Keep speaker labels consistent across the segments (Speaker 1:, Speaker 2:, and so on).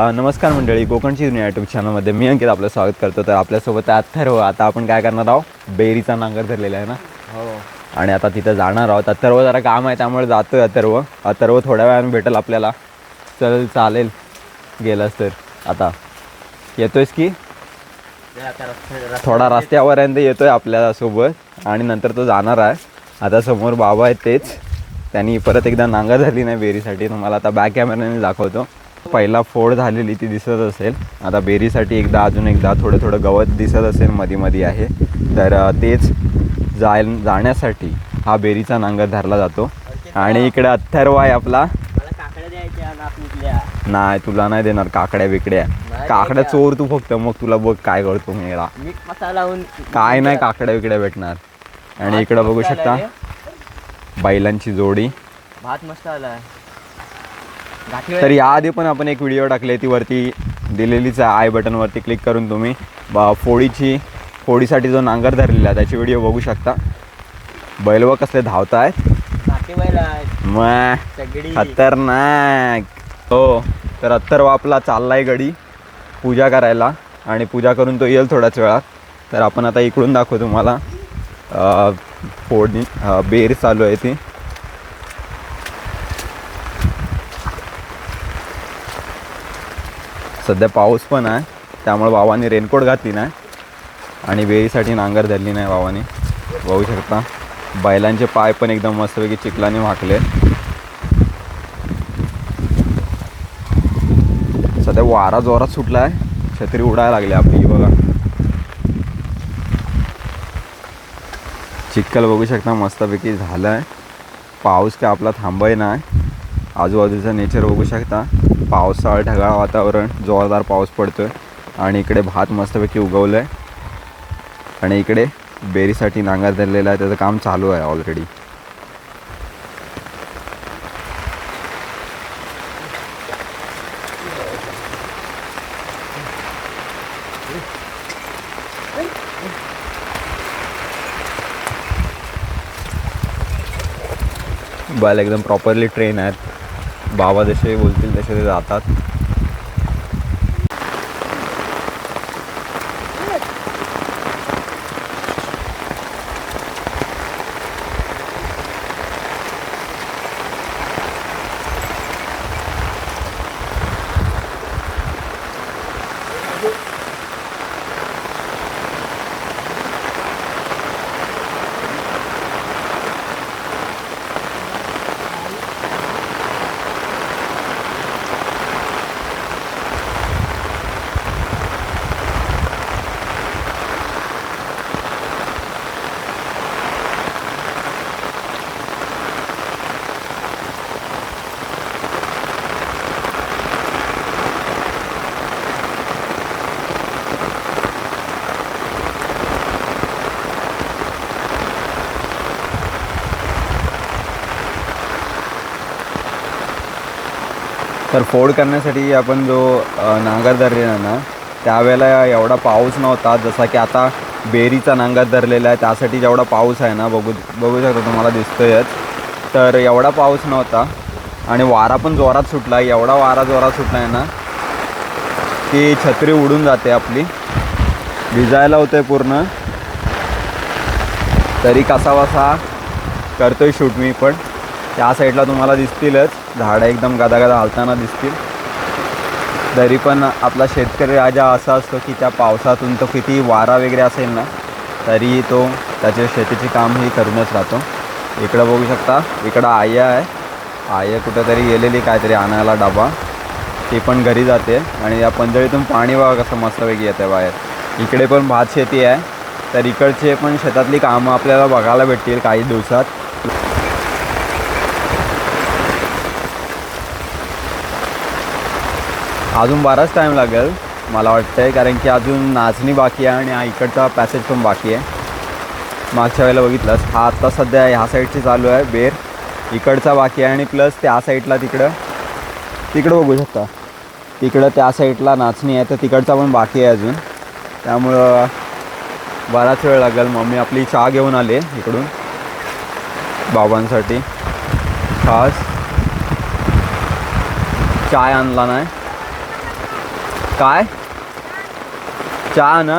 Speaker 1: नमस्कार मंडळी, कोकणची दुनिया यूट्यूब चॅनलमध्ये मी अंकित आपलं स्वागत करतो. तर आपल्यासोबत अथर्व. आता आपण काय करणार आहोत, बेरीचा नांगर धरलेला आहे ना. हो. आणि आता तिथं जाणार आहोत. अथर्व जरा काम आहे त्यामुळे जातोय. अथर्व थोड्या वेळाने भेटेल आपल्याला. चल चालेल गेलास तर. आता येतोयस की थोडा रस्त्यापर्यंत येतोय आपल्यासोबत आणि नंतर तो जाणार आहे. आता समोर बाबा आहेत, तेच त्यांनी परत एकदा नांगर धरली नाही बेरीसाठी. तुम्हाला आता बॅक कॅमेऱ्याने दाखवतो. पहिला फोड झालेली ती दिसत असेल. आता बेरीसाठी अजून एकदा थोडं गवत दिसत असेल मध्ये आहे. तर तेच जाण्यासाठी हा बेरीचा नांगर धरला जातो. आणि इकडे अथर्व आहे आपला. नाही, तुला नाही देणार काकड्या बिकड्या. काकड्या चोर तू फक्त, मग तुला बघ काय करतो मेळा. काय नाही काकड्या बिकड्या भेटणार. आणि इकडं बघू शकता बैलांची जोडी.
Speaker 2: भात मस्त आला.
Speaker 1: तर याआधी पण आपण एक व्हिडिओ टाकली, ती वरती दिलेलीच आहे. आय बटनवरती क्लिक करून तुम्ही फोडीसाठी जो नांगर धरलेला आहे त्याची व्हिडिओ बघू शकता. बैलव कसले धावत आहेत, खतरनाक. हो, तर अथर्व आपला चाललाय गडी पूजा करायला. आणि पूजा करून तो येईल थोड्याच वेळात. तर आपण आता इकडून दाखवू तुम्हाला. फोडणी बेर चालू आहे ती. सध्या पाऊस पण आहे त्यामुळे बाबांनी रेनकोट घातली नाही आणि बेरीसाठी नांगर धरली नाही बाबांनी. बघू शकता बैलांचे पाय पण एकदम मस्तपैकी चिखलाने वाकले. सध्या वारा जोरात सुटला आहे, छत्री उडायला लागली आपली. बघा चिखल बघू शकता मस्तपैकी झालं आहे. पाऊस काय आपला थांबाय नाही. आजूबाजूचं नेचर बघू शकता. पावसाळा ढगाळ वातावरण, जोरदार पाऊस पडतोय. आणि इकडे भात मस्तपैकी उगवलं आहे. आणि इकडे बेरीसाठी नांगर धरलेला आहे, त्याचं काम चालू आहे ऑलरेडी. बैल एकदम प्रॉपरली ट्रेन आहेत. बाबा जसे बोलतील तसे ते जातात. तर फोड करण्यासाठी आपण जो नांगर धरलेला ना, त्यावेळेला एवढा पाऊस नव्हता जसा की आता बेरीचा नांगर धरलेला आहे. त्यासाठी जेवढा पाऊस आहे ना, बघू शकता तुम्हाला दिसतोयच. तर एवढा पाऊस नव्हता आणि वारा पण जोरात सुटला. एवढा वारा जोरात सुटला आहे ना की छत्री उडून जाते आपली. भिजायला होतं पूर्ण. तरी कसा करतोय शूट मी पण. त्या साईडला तुम्हाला दिसतीलच झाडं एकदम गदागदा हालताना दिसतील. तरी पण आपला शेतकरी राजा असा असतो की त्या पावसातून तो किती वारा वगैरे असेल ना तरी तो त्याच्या शेतीची काम ही करूनच राहतो. इकडं बघू शकता, इकडं आया आहे. आया कुठंतरी गेलेली काहीतरी आणायला डबा. ती पण घरी जाते. आणि या पंजळीतून पाणी बघा कसं मस्तपैकी येतं बाहेर. इकडे पण भात शेती आहे. तर इकडचे पण शेतातली कामं आपल्याला बघायला भेटतील काही दिवसात. अजून बराच टाईम लागेल मला वाटतं आहे, कारण की अजून नाचणी बाकी आहे आणि इकडचा पॅसेज पण बाकी आहे. मागच्या वेळेला बघितलंस, हा आत्ता सध्या ह्या साईडची चालू आहे बेर. इकडचा बाकी आहे आणि प्लस त्या साईडला तिकडं बघू शकता. तिकडं त्या साईडला नाचणी आहे, तर तिकडचा पण बाकी आहे अजून. त्यामुळं बराच वेळ लागेल. मम्मी आपली चहा घेऊन आली इकडून बाबांसाठी. खास चाय आणला नाही काय चहा ना?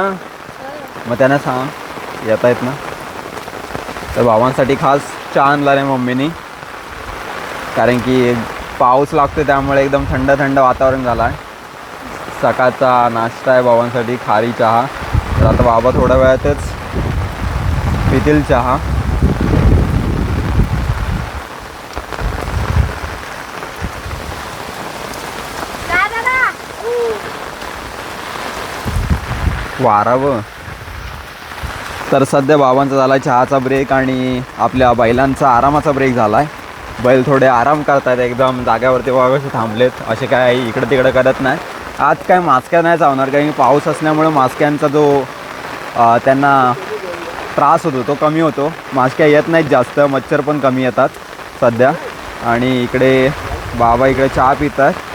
Speaker 1: मग त्यांना सांग येत आहेत ना. तर भावांसाठी खास चहा आणला रे मम्मीनी, कारण की पाऊस लागतो त्यामुळे एकदम थंड थंड वातावरण झालं आहे. सकाळचा नाश्ता आहे भावांसाठी खारी चहा. तर आता बाबा थोड्या वेळातच पितील चहा. वारावं. तर सध्या बाबांचा झाला चहाचा ब्रेक आणि आपल्या बैलांचा आरामाचा ब्रेक झाला आहे. बैल थोडे आराम करतात, एकदम जाग्यावरती बघा कसे थांबलेत, असे काय इकडं तिकडं करत नाही. आज काय मास्क्या नाही चावणार, कारण की पाऊस असल्यामुळे मास्क्यांचा जो त्यांना त्रास होतो तो कमी होतो. मास्क्या येत नाहीत जास्त, मच्छर पण कमी येतात सध्या. आणि इकडे बाबा इकडे चहा पितात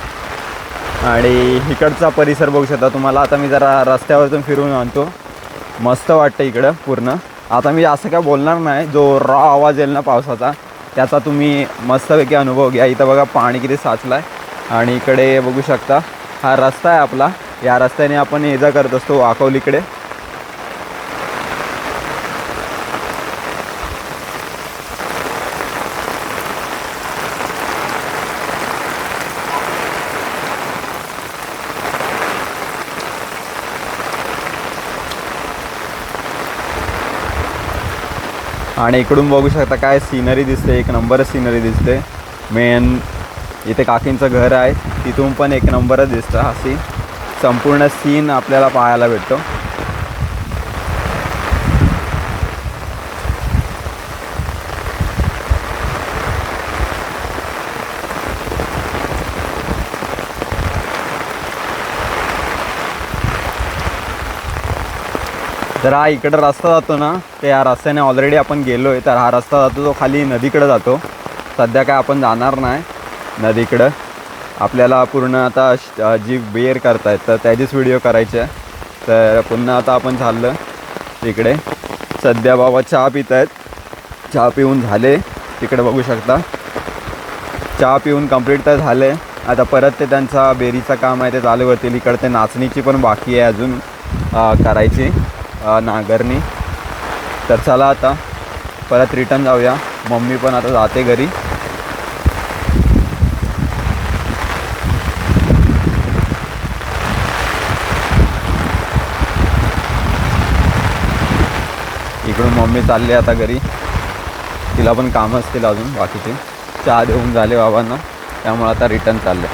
Speaker 1: आणि इकडचा परिसर बघू शकता तुम्हाला. आता मी जरा रस्त्यावरतून फिरून आणतो, मस्त वाटतं इकडं पूर्ण. आता मी असं काय बोलणार नाही, जो रॉ आवाज येईल ना पावसाचा त्याचा तुम्ही मस्तपैकी अनुभव घ्या. इथं बघा पाणी किती साचलं आहे आणि इकडे बघू शकता हा रस्ता आहे आपला. या रस्त्याने आपण ये जा करत असतो वाकवलीकडे. आणि इकडून बघू शकता काय सीनरी दिसते, एक नंबरच सीनरी दिसते. मेन इथे काकींचं घर आहे, तिथून पण एक नंबरच दिसतं. हा सीन संपूर्ण सीन आपल्याला पाहायला भेटतो. तर हा इकडं रस्ता जातो ना, तर या रस्त्याने ऑलरेडी आपण गेलो आहे. तर हा रस्ता जातो तो खाली नदीकडं जातो. सध्या काय आपण जाणार नाही नदीकडं. आपल्याला पूर्ण आता जी बेर करतायत तर त्याचीच व्हिडिओ करायची आहे. तर पुन्हा आता आपण चाललं तिकडे. सध्या बाबा चहा पित आहेत, चहा पिऊन झाले. तिकडे बघू शकता चहा पिऊन कंप्लीट तर झाले. आता परत ते त्यांचा बेरीचं काम आहे ते चालू करतील. इकडे ते नाचणीची पण बाकी आहे अजून करायची नांगरणी. तर चला आता परत रिटर्न जाऊया. मम्मी पण आता जाते घरी. इकडून मम्मी चालली आता घरी, तिला पण कामं असतील अजून बाकीचे. चहा देऊन झाले बाबांना, त्यामुळे आता रिटर्न चालले.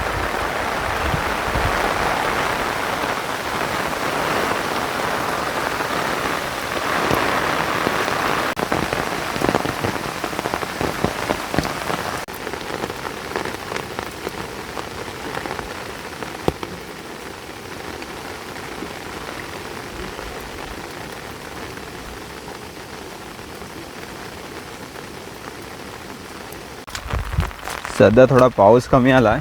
Speaker 1: सध्या थोडा पाऊस कमी आला आहे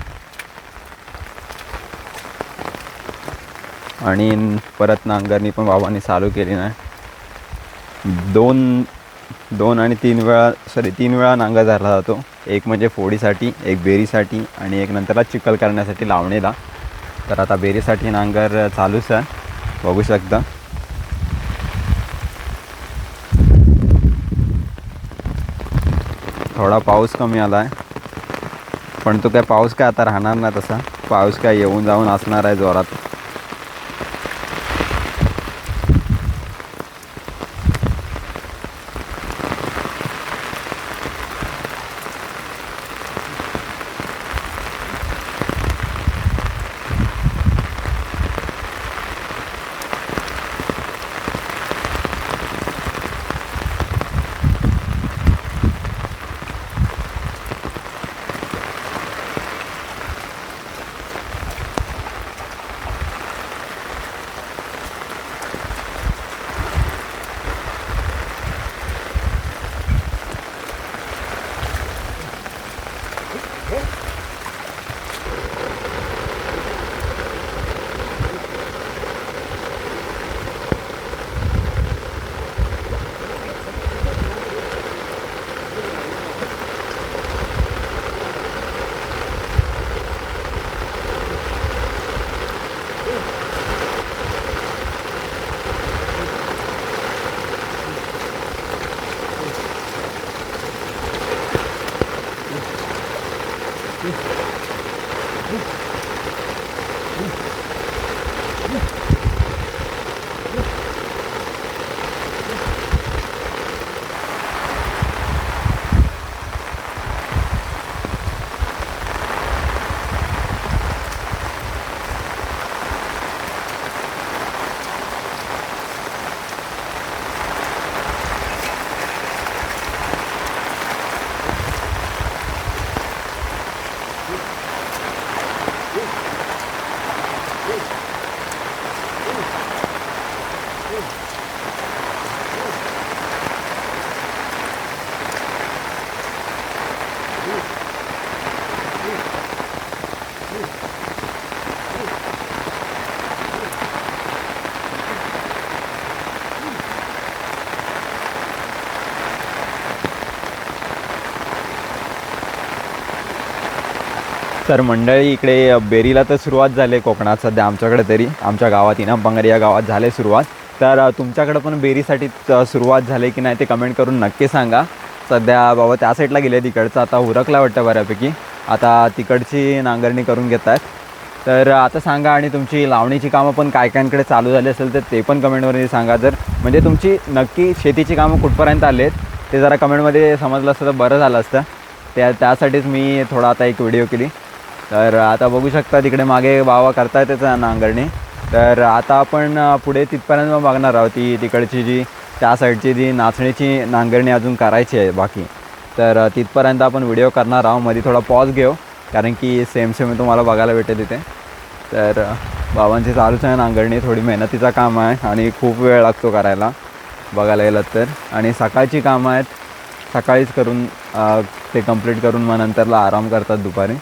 Speaker 1: आणि परत नांगरणी पण बाबांनी चालू केली नाही. दोन आणि तीन वेळा नांगर धरला जातो. एक म्हणजे फोडीसाठी, एक बेरीसाठी आणि एक नंतरला चिखल करण्यासाठी लावणीला. तर आता बेरीसाठी नांगर चालूच आहे बघू शकता. थोडा पाऊस कमी आला आहे, पण तो काय पाऊस काय आता राहणार नाही तसा. पाऊस काय येऊन जाऊन असणार आहे जोरात. तर मंडळी इकडे बेरीला तर सुरुवात झाली आहे कोकणात सध्या आमच्याकडे तरी आमच्या गावात इनामपंगारी या गावात झाले सुरुवात. तर तुमच्याकडे पण बेरीसाठी सुरुवात झाली की नाही ते कमेंट करून नक्की सांगा. सध्या बाबा त्या साईडला गेले तिकडचं आता उरकला वाटतं बऱ्यापैकी. आता तिकडची नांगरणी करून घेत आहेत. तर आता सांगा आणि तुमची लावणीची कामं पण काय कायांकडे चालू झाली असेल तर ते पण कमेंटमध्ये सांगा. जर म्हणजे तुमची नक्की शेतीची कामं कुठपर्यंत आले आहेत ते जरा कमेंटमध्ये समजलं असतं तर बरं झालं असतं. त्यासाठीच मी थोडा आता एक व्हिडिओ केली. तर आता बघू शकता तिकडे मागे बाबा करतायत त्याचं नांगरणी. तर आता आपण पुढे तिथपर्यंत मग बघणार आहोत ती तिकडची जी त्या साईडची जी नाचणीची नांगरणी अजून करायची आहे बाकी. तर तिथपर्यंत आपण व्हिडिओ करणार आहोत. मध्ये थोडा पॉज घेऊ कारण की सेम तुम्हाला बघायला भेटेल तिथे. तर बाबांची चालूच आहे नांगरणी. थोडी मेहनतीचं काम आहे आणि खूप वेळ लागतो करायला बघायला गेलं तर. आणि सकाळची कामं आहेत सकाळीच करून ते कंप्लीट करून मग नंतरला आराम करतात दुपारी.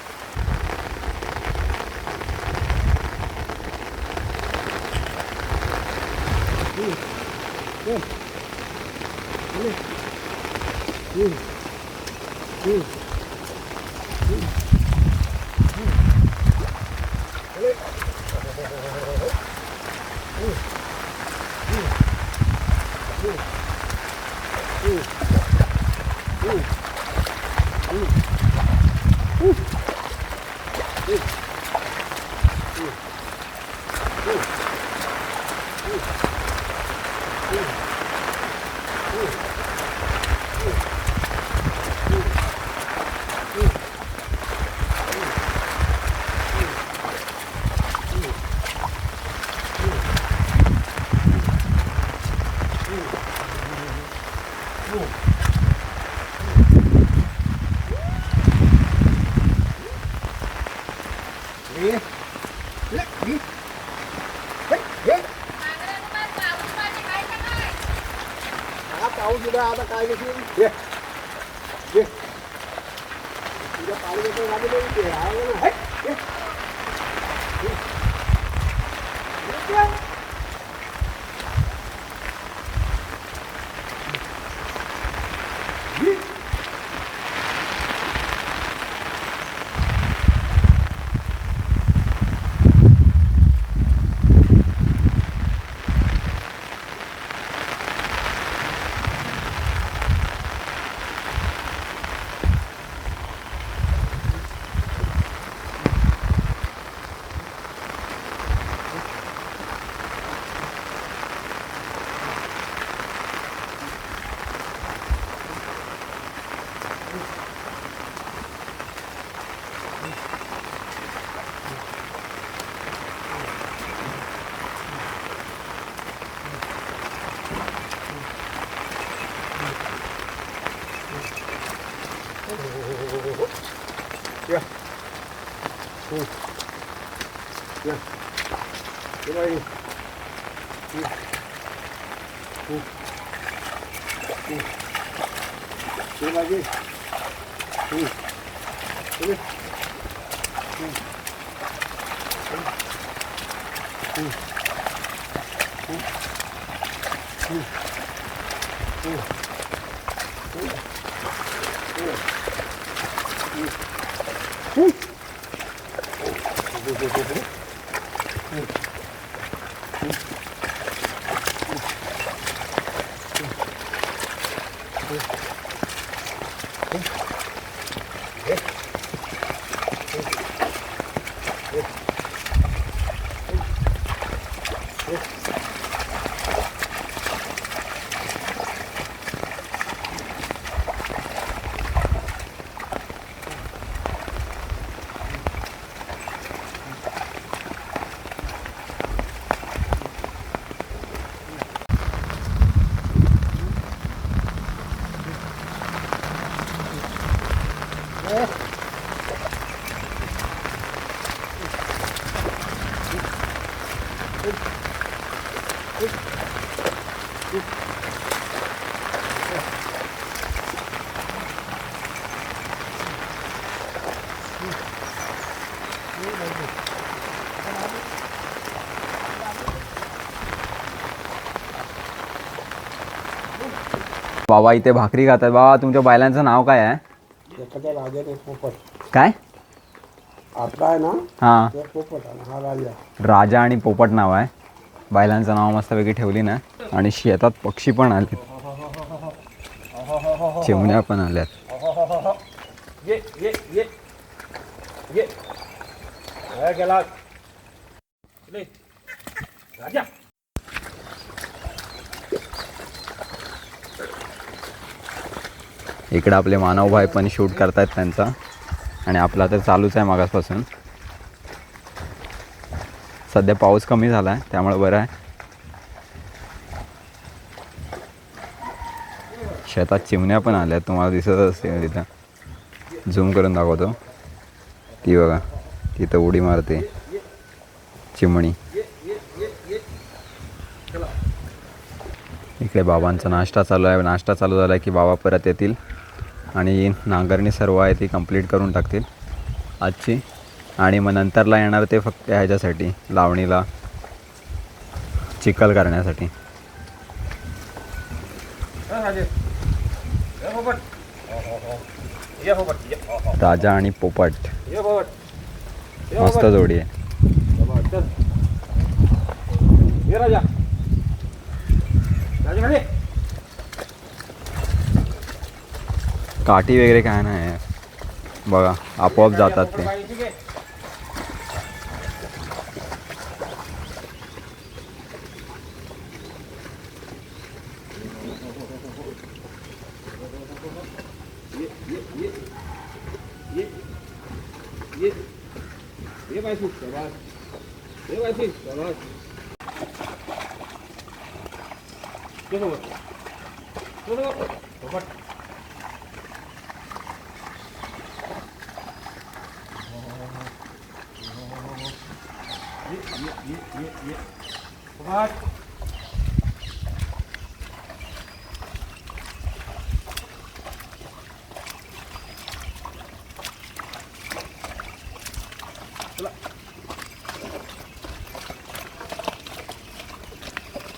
Speaker 2: आता काय घेशील तुझ्या पाणी Yeah. Yeah. Get ready. Do like this.
Speaker 1: बाबा इथे भाकरी खातात. बाबा तुमच्या बैलांचं नाव काय आहे?
Speaker 2: एखाद्या राजाने पोपट
Speaker 1: काय
Speaker 2: आपला आहे ना
Speaker 1: हां
Speaker 2: तो पोपट आहे, हा राजा.
Speaker 1: राजा आणि पोपट नाव आहे. बैलांचं नाव मस्तपैकी ठेवली ना. आणि शेतात पक्षी पण आले, चिमण्या पण आल्यात.
Speaker 2: ये ये ये ये गेला राजा.
Speaker 1: इकडे आपले मानवभाई पण शूट करतायत त्यांचा. आणि आपला तर चालूच आहे मागासपासून. सध्या पाऊस कमी झाला आहे त्यामुळे बरं आहे. शेतात चिमण्या पण आल्या, तुम्हाला दिसत असते तिथं. झूम करून दाखवतो. ती बघा तिथं उडी मारते चिमणी. इकडे बाबांचा नाश्ता चालू आहे. नाश्ता चालू झाला की बाबा परत येतील आणि नांगरणी सर्व आहे ती कंप्लीट करून टाकतील आजची. आणि मग नंतरला येणार ते फक्त ह्याच्यासाठी लावणीला चिखल करण्यासाठी. राजा आणि पोपट मस्त जोडी आहे.
Speaker 2: राजा राजा खाली.
Speaker 1: काठी वगैरे काय नाही बघा, आपोआप जातात ते.
Speaker 2: ये बायसी शाबाश, ये बायसी शाबाश. देखो देखो पोपट. ये पोपट.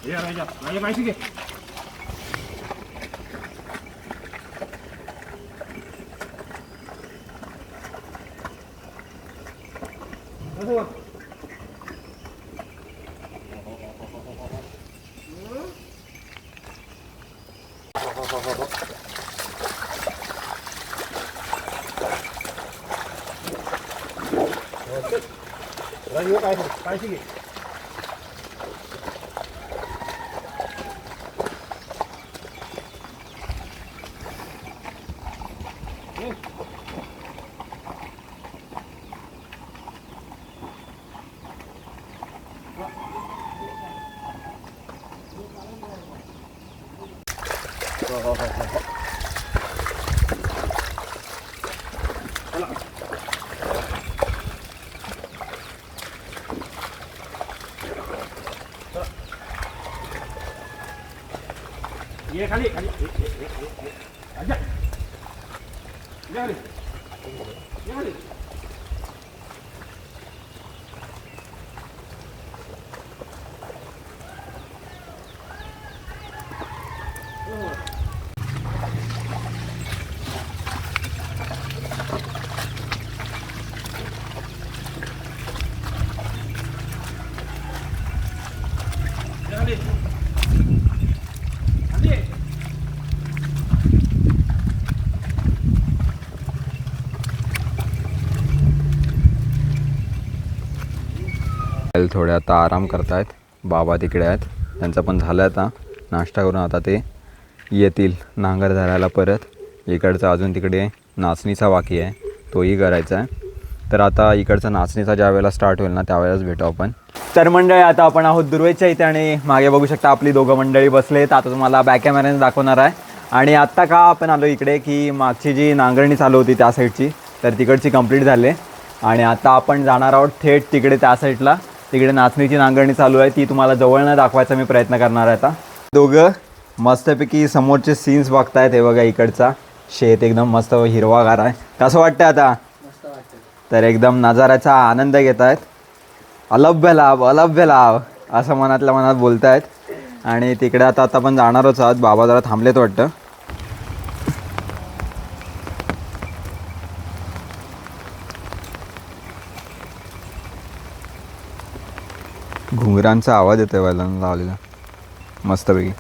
Speaker 2: ये राजा राजा बायसी के. राजा बायसी के. ये खाली खाली आजा ये खाली ये खाली.
Speaker 1: थोडे आता आराम करतायत. बाबा तिकडे आहेत, त्यांचं पण झालं आता नाश्ता करून. आता ते येतील नांगर धरायला परत. इकडचं अजून तिकडे नाचणीचा बाकी आहे, तोही करायचा आहे. तर आता इकडचा नाचणीचा ज्या वेळेला स्टार्ट होईल ना त्यावेळेलाच भेटू आपण. तर मंडळी आता आपण आहोत दुर्वेच्या इथे आणि मागे बघू शकता आपली दोघं मंडळी बसलेत. आता तुम्हाला बॅक कॅमेऱ्याने दाखवणार आहे. आणि आत्ता का आपण आलो इकडे की मागची जी नांगरणी चालू होती त्या साईडची, तर तिकडची कंप्लीट झाली. आणि आता आपण जाणार आहोत थेट तिकडे त्या साईडला. तिकडे नाचणीची नांगरणी चालू आहे, ती तुम्हाला जवळनं दाखवायचा मी प्रयत्न करणार आहे. आता दोघं मस्तपैकी समोरचे सीन्स बघतायत. हे बघा इकडचा शेत एकदम मस्त हिरवागार आहे. कसं वाटतं आता? तर एकदम नजाऱ्याचा आनंद घेत आहेत. अलभ्य लाभ असं मनातल्या मनात बोलत आहेत. आणि तिकडे आता आपण जाणारच आहोत. बाबा जरा थांबलेत वाटतं. घुंगरांचा आवाज येतोय बैलांना लावलेला मस्तपैकी.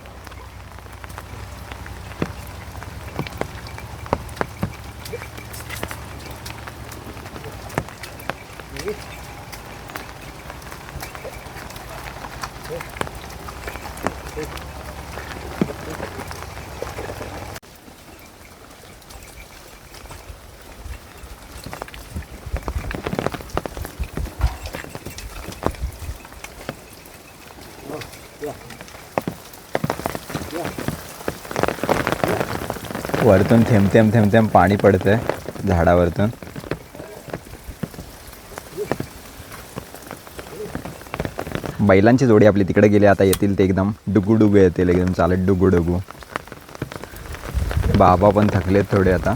Speaker 1: वरतून थेंब थेंब थेंब थेंब पाणी पडतंय झाडावरतून. बैलांची जोडी आपली तिकडे गेली, आता येतील ते एकदम डुगू डुगू येतील, एकदम चालत डुगू डुगू. बाबा पण थकलेत थोडे आता.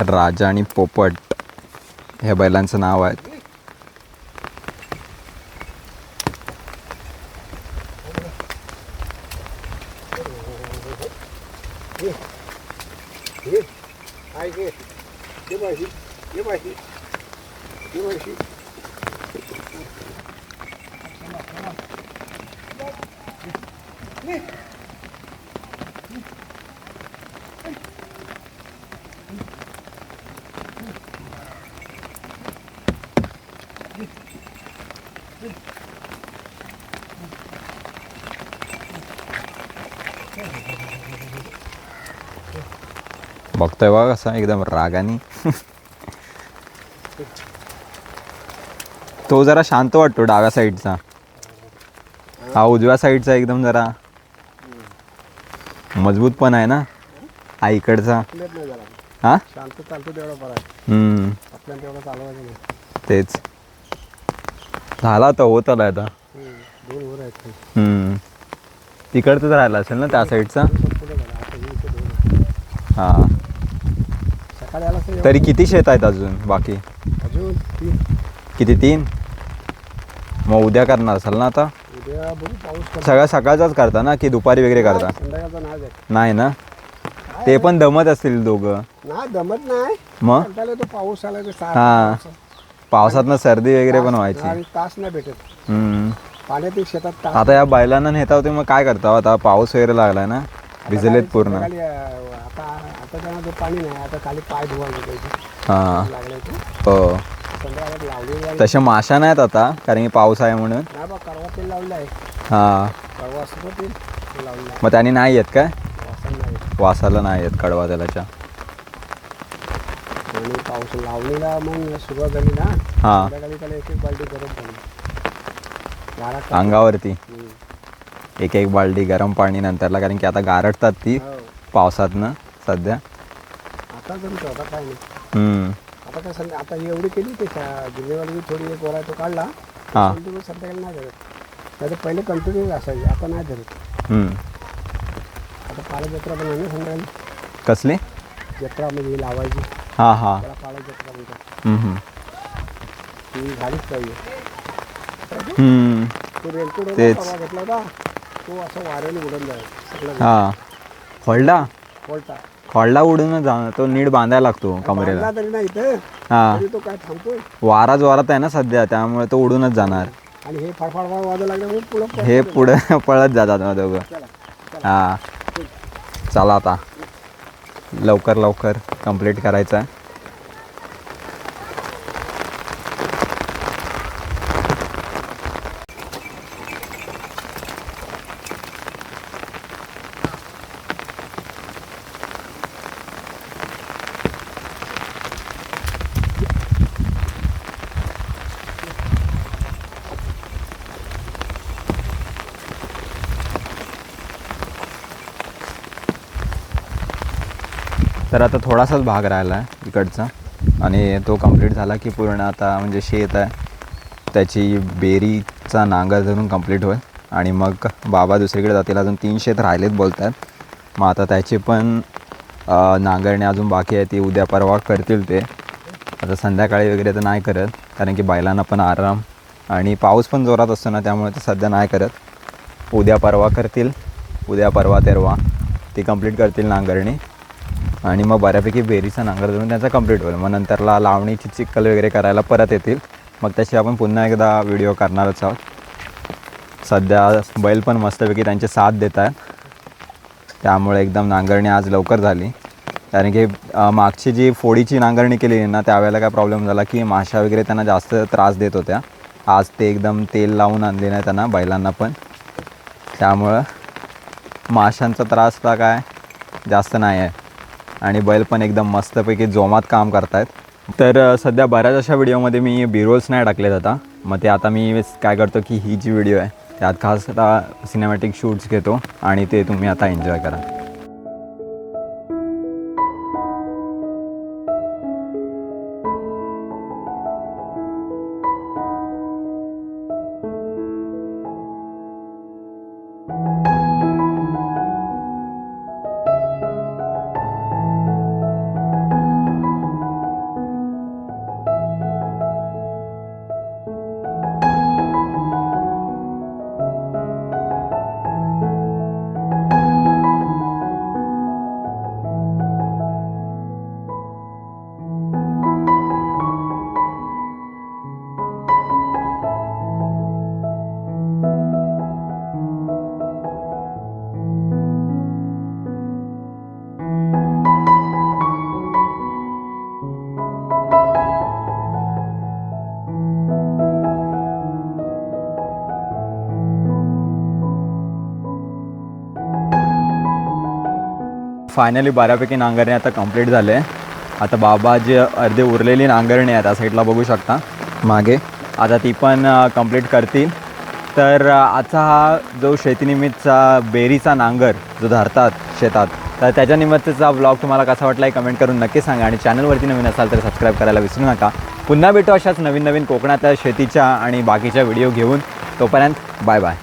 Speaker 1: राजा आणि पोपट हे बैलांचं नाव आहे. बघतोय बघा कसा एकदम रागानी. तो जरा शांत वाटतो डाव्या साईडचा, हा उजव्या साईडचा एकदम जरा मजबूत पण आहे ना, हा इकडचा. हा
Speaker 2: शांत चालतो तेवढा बरा. आपल्याला तेवढा चालवायचं नाही.
Speaker 1: तेच झाला तर होत आलाय आता.
Speaker 2: दोन वर आहेत.
Speaker 1: तिकडचंच राहिला असेल ना त्या साईडचा. हा
Speaker 2: सकाळी आला तर
Speaker 1: तरी किती शेत आहेत अजून बाकी?
Speaker 2: अजून
Speaker 1: किती? 3. मग उद्या करणार असाल ना आता?
Speaker 2: उद्या बघू पाऊस.
Speaker 1: सगळ्या सकाळचाच करता ना की दुपारी वगैरे करता?
Speaker 2: संध्याकाळचा नाही जात.
Speaker 1: नाही ना, ते पण दमत असतील दोघं.
Speaker 2: नाही दमत नाही.
Speaker 1: मग
Speaker 2: कंटाळा येतो, पाऊस आला तर
Speaker 1: हा पावसातनं सर्दी वगैरे पण व्हायची.
Speaker 2: आणि तास नाही भेटत
Speaker 1: हम्म.
Speaker 2: पाण्यात शेतात तास.
Speaker 1: आता या बैलांना नेता होते, मग काय करता आता? पाऊस वगैरे लागलाय ना, भिजलेत पूर्ण.
Speaker 2: संध्याकाळी, आता आता त्यांना ते पाणी नाही, आता खाली पाय धुवायचे पाहिजे.
Speaker 1: हा
Speaker 2: लागले ते
Speaker 1: हो.
Speaker 2: संध्याकाळी लावलेली
Speaker 1: तशा माशा नाहीत आता कारण की पाऊस आहे म्हणून.
Speaker 2: नाही बा, करवा तेल लावलं आहे.
Speaker 1: हा
Speaker 2: करवा असतो तेल लावलं आहे.
Speaker 1: मग त्याने नाही येत काय?
Speaker 2: वासन नाही.
Speaker 1: वासाला नाही येत कडवा तेलाच्या.
Speaker 2: आणि पाऊस लावलेला मग सुरुवात झाली ना,
Speaker 1: हा
Speaker 2: संध्याकाळी त्याला एक एक बालटी गरम पाणी गारात
Speaker 1: अंगावरती
Speaker 2: हम्म.
Speaker 1: एक एक बालडी गरम पाणी नंतरला, कारण की आता गारटतात ती
Speaker 2: हो.
Speaker 1: पावसातनं सध्या.
Speaker 2: आता जमतो, आता काय नाही.
Speaker 1: हम्म.
Speaker 2: आता काय आता ही एवढी केली ते जिल्हेवाली थोडी एक वरा तो काढला.
Speaker 1: हा.
Speaker 2: कंटिन्यू संध्याकाळी नाही धरत. नाही तर पहिले कंटिन्यू असायची, आता नाही धरत. आता पाला जत्रा पण आहे ना संध्याकाळी.
Speaker 1: कसली
Speaker 2: जत्रा म्हणजे लावायची,
Speaker 1: हा हा.
Speaker 2: त्याला पाला जत्रा म्हणतात. ती झालीच पाहिजे. तो रेनकोट
Speaker 1: तेच.
Speaker 2: परवा घेतला होता, तो असं वाऱ्याने उडून जाईल सगळं.
Speaker 1: हा खोलडा
Speaker 2: बोलता
Speaker 1: खोलडा उडून जा, तो नीट बांधायला लागतो कमरेला.
Speaker 2: बांधला तरी नाही इथं,
Speaker 1: हा
Speaker 2: तरी तो काय थांबतोय.
Speaker 1: वारा जोरात आहे ना सध्या, त्यामुळे तो उडूनच जाणार.
Speaker 2: आणि हे फाडफाड वाजायला लागल्यामुळे पुढं
Speaker 1: हे पुढे पळत जातात मग दोघं.
Speaker 2: चला
Speaker 1: हा चला आता लवकर लवकर कंप्लीट करायचं आहे. तर आता थोडासाच भाग राहिला आहे इकडचा, आणि तो कंप्लीट झाला की पूर्ण आता म्हणजे शेत आहे त्याची बेरीचा नांगर धरून कंप्लीट होईल. आणि मग बाबा दुसरीकडे जातील. अजून 3 शेत राहिलेत बोलतात. मग आता त्याची पण नांगरणी अजून बाकी आहे, ती उद्या परवा करतील ते. आता संध्याकाळी वगैरे तर नाही करत, कारण की बैलांना पण आराम आणि पाऊस पण जोरात असतो ना, त्यामुळे ते सध्या नाही करत. उद्या परवा करतील, उद्या परवा तेरवा ती कंप्लीट करतील नांगरणी. आणि मग बऱ्यापैकी बेरीचा नांगर धरून त्यांचा कंप्लीट होईल. मग नंतरला लावणीची चिखल वगैरे करायला परत येतील. मग त्याची आपण पुन्हा एकदा व्हिडिओ करणारच आहोत. सध्या बैल पण मस्तपैकी त्यांचे साथ देत आहेत, त्यामुळे एकदम नांगरणी आज लवकर झाली. कारण की मागची जी फोडीची नांगरणी केली ना, त्यावेळेला काय प्रॉब्लेम झाला की माशा वगैरे त्यांना जास्त त्रास देत होत्या. आज ते एकदम तेल लावून आणले नाही त्यांना, बैलांना पण, त्यामुळं माशांचा त्रास तर काय जास्त नाही आहे. आणि बैल पण एकदम मस्तपैकी जोमात काम करत आहेत. तर सध्या बऱ्याच अशा व्हिडिओमध्ये मी बी-रोल्स नाही टाकलेत आता. मग ते आता मी काय करतो की ही जी व्हिडिओ आहे त्यात खास आता सिनेमॅटिक शूट्स घेतो आणि ते तुम्ही आता एन्जॉय करा. फायनली बऱ्यापैकी नांगरणी आता कंप्लीट झाले. आता बाबा जे अर्धे उरलेली नांगरणी आहे त्या साईडला बघू शकता मागे, आता ती पण कंप्लीट करतील. तर आजचा हा जो शेतीनिमित्तचा बेरीचा नांगर जो धरतात शेतात, तर त्याच्या निमित्तचा व्लॉग तुम्हाला कसा वाटला आहे कमेंट करून नक्की सांगा. आणि चॅनलवरती नवीन असाल तर सबस्क्राईब करायला विसरू नका. पुन्हा भेटू अशाच नवीन नवीन कोकणातल्या शेतीच्या आणि बाकीच्या व्हिडिओ घेऊन. तोपर्यंत बाय बाय.